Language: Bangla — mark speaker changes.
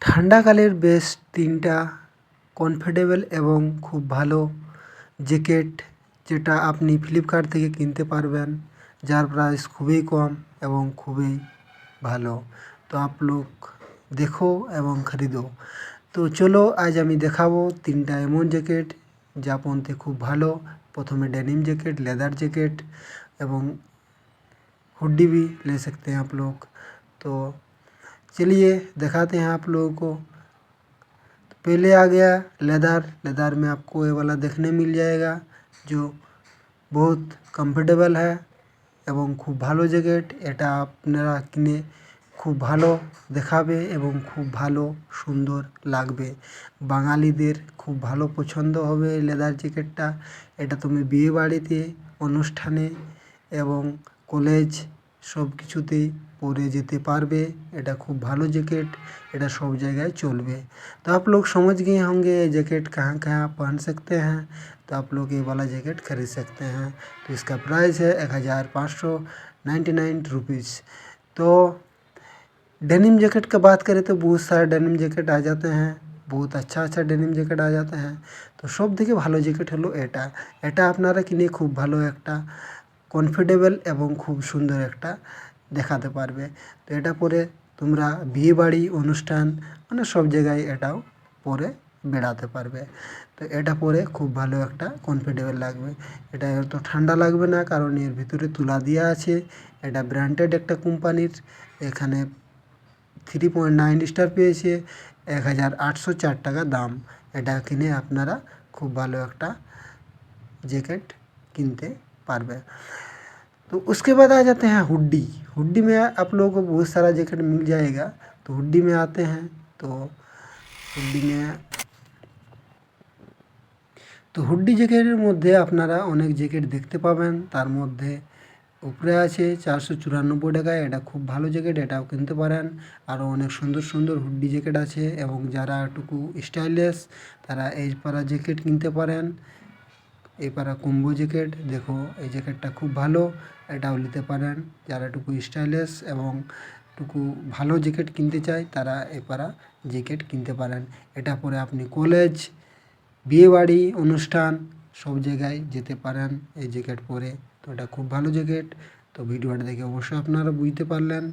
Speaker 1: ঠান্ডাকালের বেস্ট ৩টা কমফোর্টেবল এবং খুব ভালো জ্যাকেট যেটা আপনি ফ্লিপকার্ট থেকে কিনতে পারবেন, যার প্রাইস খুবই কম এবং খুবই ভালো। তো आप लोग দেখো এবং খরিদো। তো চলো আজ আমি দেখাবো ৩টা এমন জ্যাকেট যা পরতে খুব ভালো। প্রথমে ডেনিম जैकेट, लेदर जैकेट एवं हुडी भी ले सकते हैं आप लोग। तो चलिए दिखाते हैं आप लोगों को। तो पहले आ गया लेदर में आपको ये वाला देखने मिल जाएगा जो बहुत कम्फर्टेबल है এবং খুব ভালো জ্যাকেট। এটা আপনারা কিনে খুব ভালো দেখাবে এবং খুব ভালো সুন্দর লাগবে। বাঙালিদের খুব ভালো পছন্দ হবে এই লেদার জ্যাকেটটা। এটা তুমি বিয়েবাড়িতে, অনুষ্ঠানে এবং কলেজ সব কিছুতেই পরে যেতে পারবে। এটা খুব ভালো जैकेट, এটা सब जगह चलবে। तो आप लोग समझ गए होंगे ये जैकेट कहाँ कहाँ पहन सकते हैं। तो आप लोग ये वाला जैकेट खरीद सकते हैं। तो इसका प्राइस है 1599 रुपीज़। तो डेनिम जैकेट का बात करें तो बहुत सारे डेनिम जैकेट आ जाते हैं, बहुत अच्छा अच्छा डेनिम जैकेट आ जाते हैं। तो सब থেকে ভালো জ্যাকেট হলো এটা। এটা আপনারা কিনে খুব ভালো একটা কমফোর্টেবল এবং খুব সুন্দর একটা দেখাতে পারবে। তো এটা পরে তোমরা বিয়েবাড়ি, অনুষ্ঠান মানে সব জায়গায় এটাও পরে বেড়াতে পারবে। তো এটা পরে খুব ভালো একটা কমফোর্টেবল লাগবে। এটা এত ঠান্ডা লাগবে না, কারণ এর ভিতরে তুলা দেওয়া আছে। এটা ব্র্যান্ডেড একটা কোম্পানির। এখানে 3.9 স্টার পেয়েছে, 1804 টাকা দাম। এটা কিনে আপনারা খুব ভালো একটা जैकेट किनते पारबे। तो उसके बाद आ जाते हैं हुडी। हुडी में आप लोगों को बहुत सारा जैकेट मिल जाएगा। तो हुडी में आते हैं तो हुडी জ্যাকেটের মধ্যে আপনারা অনেক জ্যাকেট দেখতে পাবেন। তার মধ্যে উপরে আছে 494 টাকায়। এটা খুব ভালো জ্যাকেট, এটাও কিনতে পারেন। আরও অনেক সুন্দর সুন্দর হুডি জ্যাকেট আছে এবং যারা একটু স্টাইলিশ তারা এই পারা জ্যাকেট কিনতে পারেন। এই পারা কম্বো জ্যাকেট দেখো, এই জ্যাকেটটা খুব ভালো, এটাও নিতে পারেন। যারা একটু স্টাইলিশ এবং একটু ভালো জ্যাকেট কিনতে চায় তারা এই পারা জ্যাকেট কিনতে পারেন। এটা পরে আপনি কলেজ, বিয়েবাড়ি, অনুষ্ঠান সব জায়গায় যেতে পারেন এই জ্যাকেট পরে। তো এটা খুব ভালো জ্যাকেট। তো ভিডিওটা দেখে অবশ্যই আপনারা বুঝতে পারলেন।